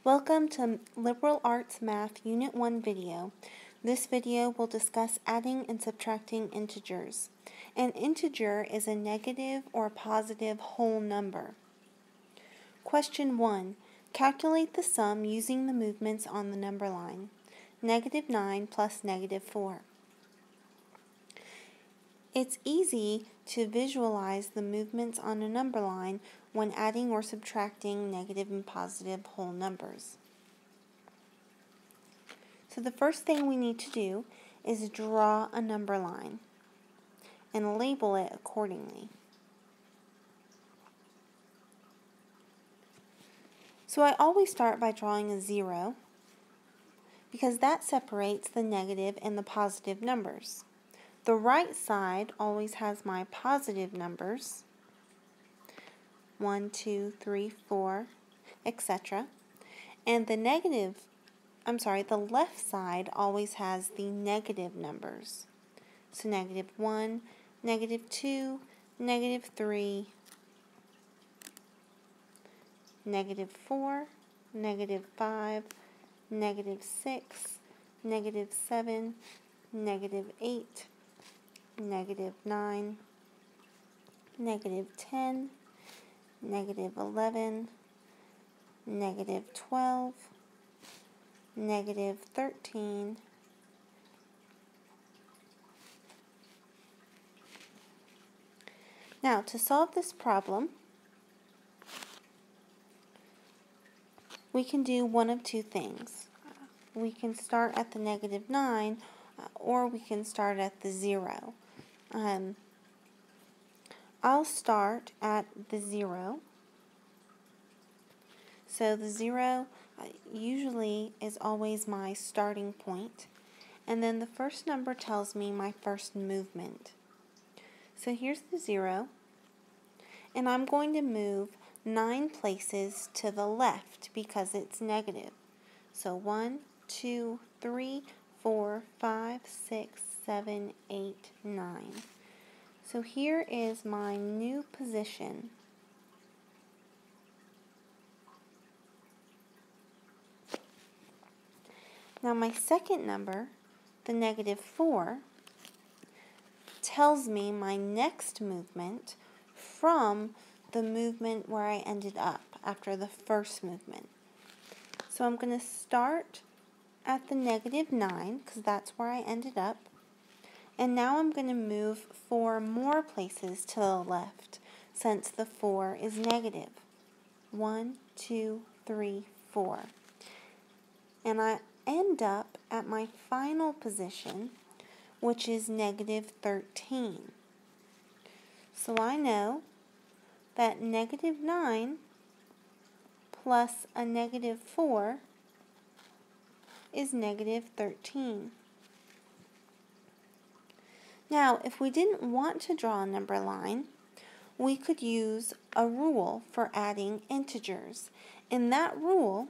Welcome to Liberal Arts Math Unit 1 video. This video will discuss adding and subtracting integers. An integer is a negative or positive whole number. Question 1. Calculate the sum using the movements on the number line. -9 plus -4. It's easy to visualize the movements on a number line when adding or subtracting negative and positive whole numbers. So the first thing we need to do is draw a number line and label it accordingly. So I always start by drawing a 0 because that separates the negative and the positive numbers. The right side always has my positive numbers, 1, 2, 3, 4, etc. And the left side always has the negative numbers. So -1, -2, -3, -4, -5, -6, -7, -8, -9, -10, -11, -12, -13, Now, to solve this problem, we can do one of two things. We can start at the -9, or we can start at the 0. I'll start at the 0. So the 0 usually is always my starting point. And then the first number tells me my first movement. So here's the 0. And I'm going to move 9 places to the left because it's negative. So 1, 2, 3, 4, 5, 6, 7, 8, 9. So here is my new position. Now my second number, the -4, tells me my next movement from the movement where I ended up after the first movement. So I'm going to start at the -9 because that's where I ended up. And now I'm going to move 4 more places to the left since the 4 is negative. 1, 2, 3, 4. And I end up at my final position, which is -13. So I know that -9 plus a -4 is -13. Now, if we didn't want to draw a number line, we could use a rule for adding integers. And that rule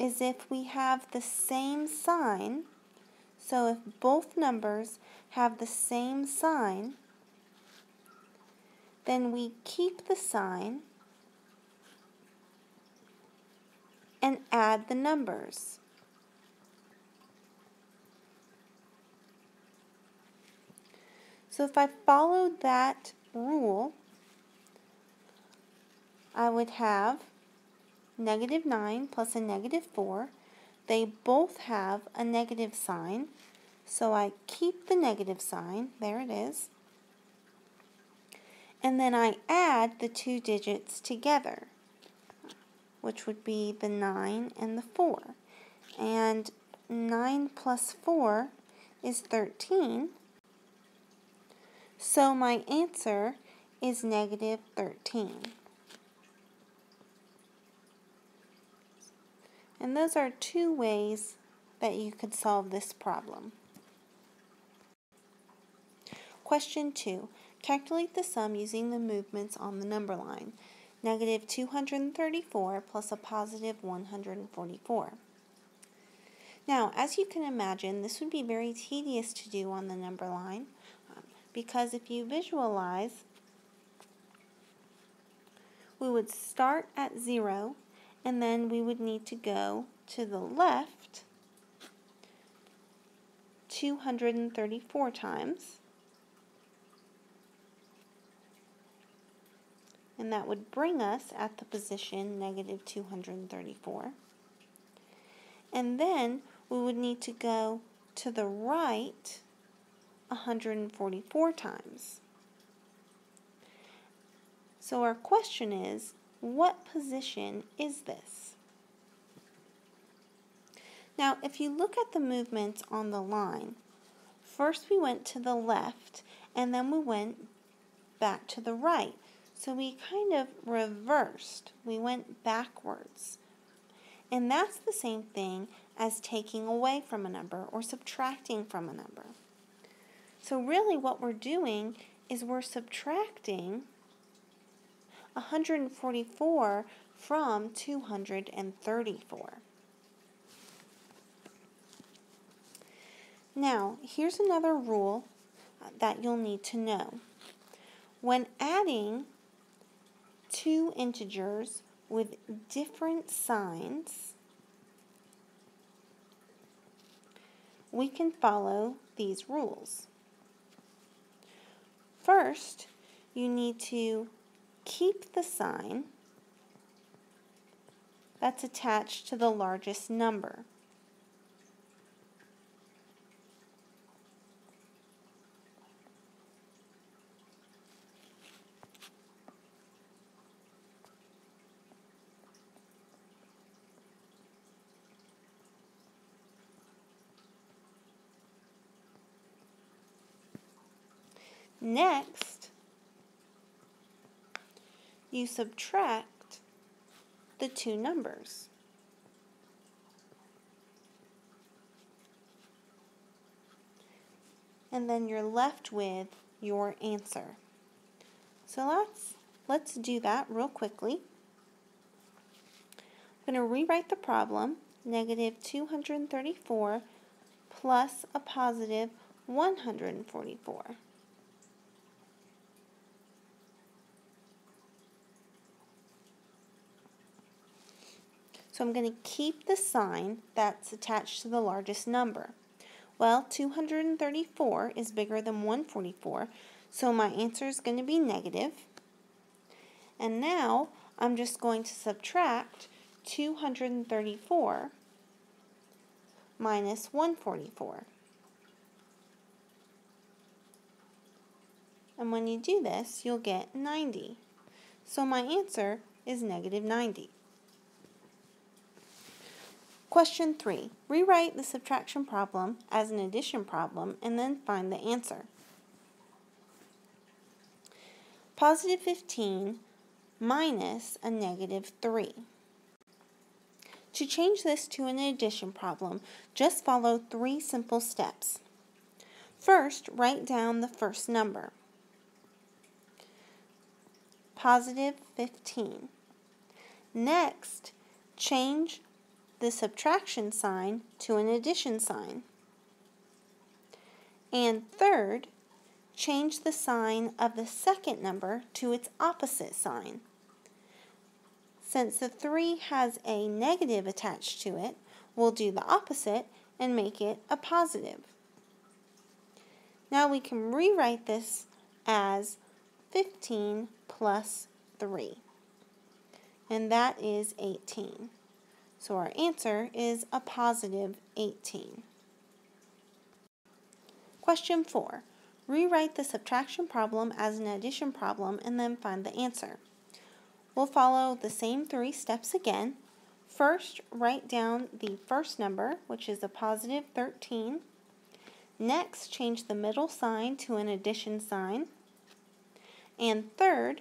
is if we have the same sign, so if both numbers have the same sign, then we keep the sign and add the numbers. So if I followed that rule, I would have -9 plus a -4. They both have a negative sign, so I keep the negative sign. There it is. And then I add the 2 digits together, which would be the 9 and the 4. And 9 plus 4 is 13. So my answer is -13. And those are 2 ways that you could solve this problem. Question 2. Calculate the sum using the movements on the number line. -234 plus a positive 144. Now, as you can imagine, this would be very tedious to do on the number line because if you visualize, we would start at 0 and then we would need to go to the left 234 times, and that would bring us at the position negative 234. And then we would need to go to the right 144 times. So our question is, what position is this? Now, if you look at the movements on the line, first we went to the left, and then we went back to the right. So we kind of reversed. We went backwards. And that's the same thing as taking away from a number or subtracting from a number. So really what we're doing is we're subtracting 144 from 234. Now, here's another rule that you'll need to know. When adding two integers with different signs, we can follow these rules. First, you need to keep the sign that's attached to the largest number. Next, you subtract the two numbers. And then you're left with your answer. So let's do that real quickly. I'm going to rewrite the problem, negative 234 plus a positive 144. So I'm going to keep the sign that's attached to the largest number. Well, 234 is bigger than 144, so my answer is going to be negative. And now I'm just going to subtract 234 minus 144. And when you do this, you'll get 90. So my answer is negative 90. Question 3. Rewrite the subtraction problem as an addition problem and then find the answer. Positive 15 minus a negative 3. To change this to an addition problem, just follow 3 simple steps. First, write down the first number. Positive 15. Next, change the subtraction sign to an addition sign. And third, change the sign of the second number to its opposite sign. Since the 3 has a negative attached to it, we'll do the opposite and make it a positive. Now we can rewrite this as 15 plus 3, and that is 18. So our answer is a positive 18. Question 4. Rewrite the subtraction problem as an addition problem and then find the answer. We'll follow the same 3 steps again. First, write down the first number, which is a positive 13. Next, change the middle sign to an addition sign. And third,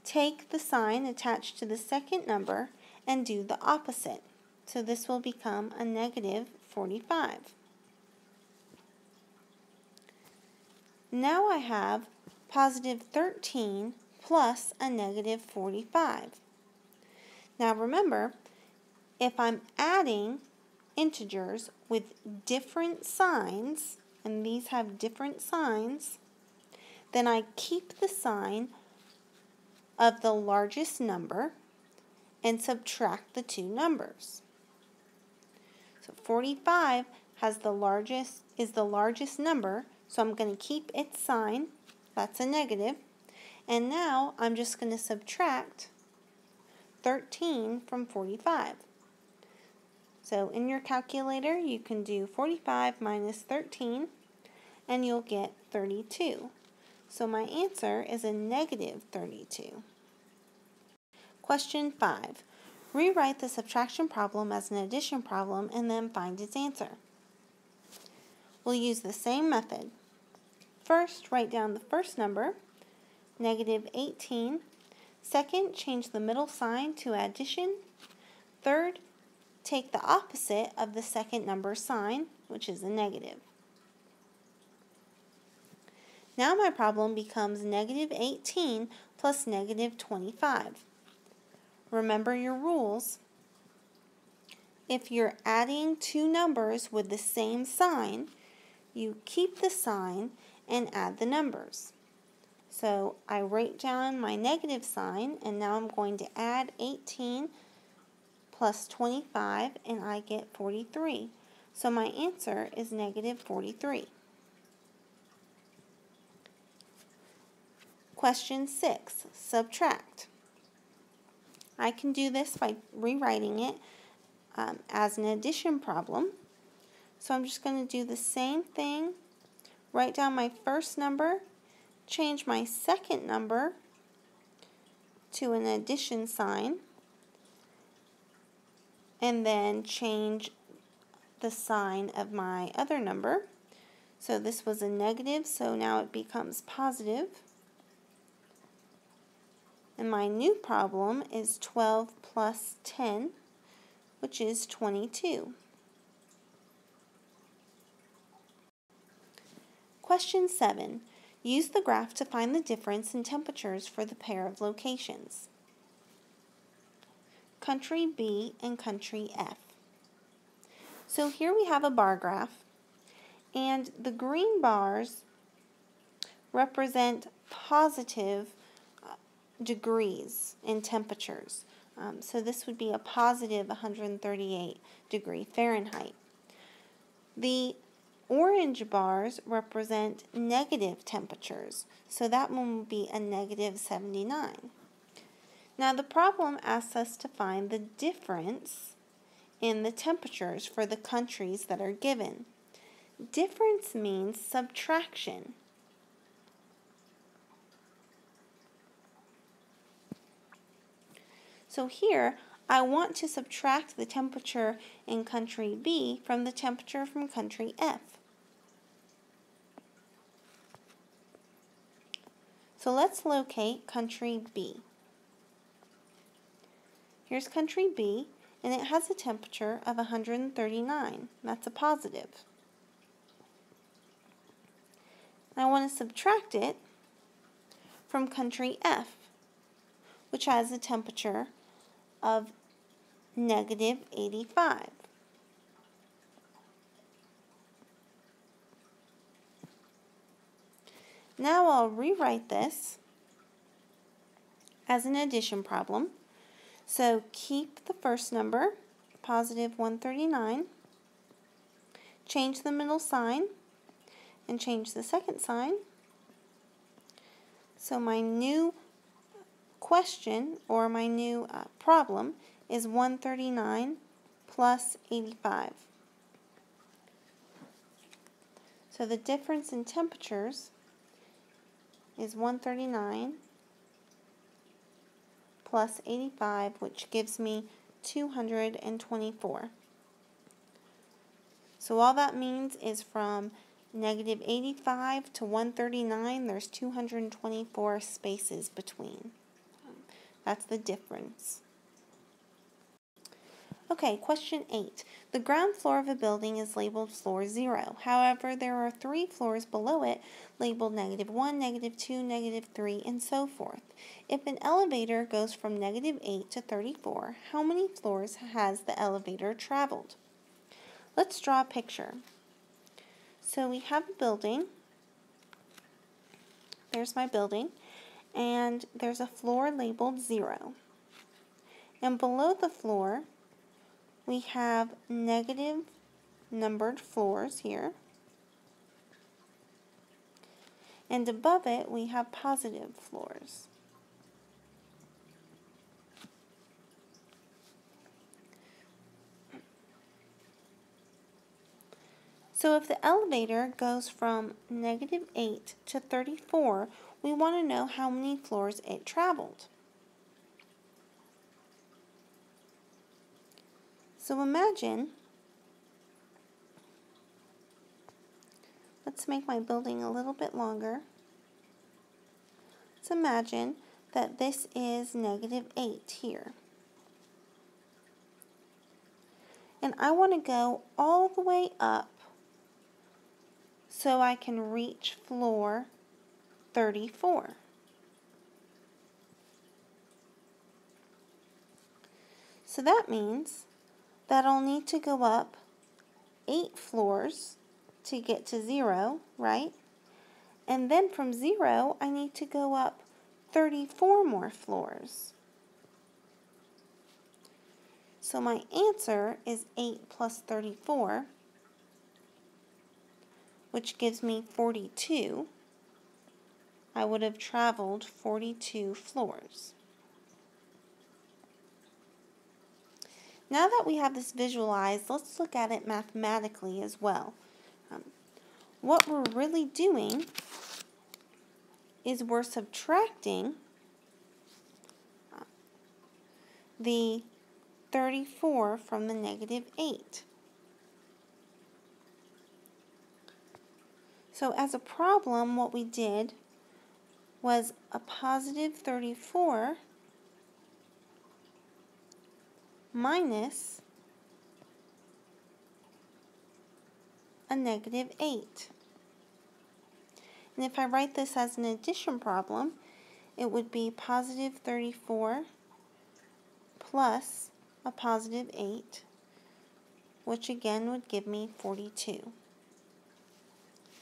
take the sign attached to the second number and do the opposite. So this will become a negative 45. Now I have positive 13 plus a negative 45. Now remember, if I'm adding integers with different signs, and these have different signs, then I keep the sign of the largest number, and subtract the two numbers. So 45 is the largest number, so I'm going to keep its sign. That's a negative. And now I'm just going to subtract 13 from 45. So in your calculator, you can do 45 minus 13, and you'll get 32. So my answer is a negative 32. Question 5. Rewrite the subtraction problem as an addition problem and then find its answer. We'll use the same method. First, write down the first number, negative 18. Second, change the middle sign to addition. Third, take the opposite of the second number sign, which is a negative. Now my problem becomes negative 18 plus negative 25. Remember your rules. If you're adding two numbers with the same sign, you keep the sign and add the numbers. So I write down my negative sign, and now I'm going to add 18 plus 25, and I get 43. So my answer is negative 43. Question 6, subtract. I can do this by rewriting it as an addition problem. So I'm just going to do the same thing, write down my first number, change my second number to an addition sign, and then change the sign of my other number. So this was a negative, so now it becomes positive. And my new problem is 12 plus 10, which is 22. Question 7. Use the graph to find the difference in temperatures for the pair of locations. Country B and country F. So here we have a bar graph, and the green bars represent positive degrees in temperatures. So this would be a positive 138 degree Fahrenheit. The orange bars represent negative temperatures, so that one would be a negative 79. Now the problem asks us to find the difference in the temperatures for the countries that are given. Difference means subtraction. So here, I want to subtract the temperature in country B from the temperature from country F. So let's locate country B. Here's country B, and it has a temperature of 139. That's a positive. I want to subtract it from country F, which has a temperature of negative 85. Now I'll rewrite this as an addition problem. So keep the first number, positive 139, change the middle sign, and change the second sign. So my new question, or my new problem, is 139 plus 85. So the difference in temperatures is 139 plus 85, which gives me 224. So all that means is from negative 85 to 139, there's 224 spaces between. That's the difference. Okay, question 8. The ground floor of a building is labeled floor 0. However, there are 3 floors below it labeled negative 1, negative 2, negative 3, and so forth. If an elevator goes from negative 8 to 34, how many floors has the elevator traveled? Let's draw a picture. So we have a building. There's my building. And there's a floor labeled 0. And below the floor, we have negative numbered floors here. And above it, we have positive floors. So if the elevator goes from -8 to 34, we want to know how many floors it traveled. So imagine, let's make my building a little bit longer. Let's imagine that this is -8 here. And I want to go all the way up so I can reach floor 34. So that means that I'll need to go up 8 floors to get to 0, right? And then from 0, I need to go up 34 more floors. So my answer is 8 plus 34, which gives me 42. I would have traveled 42 floors. Now that we have this visualized, let's look at it mathematically as well. What we're really doing is we're subtracting the 34 from the -8. So as a problem, what we did was a positive 34 minus a -8. And if I write this as an addition problem, it would be positive 34 plus a positive 8, which again would give me 42.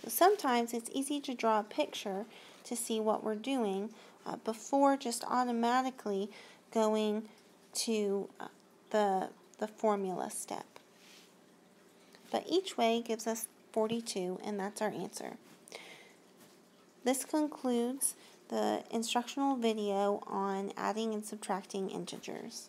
So sometimes it's easy to draw a picture to see what we're doing before just automatically going to the formula step. But each way gives us 42, and that's our answer. This concludes the instructional video on adding and subtracting integers.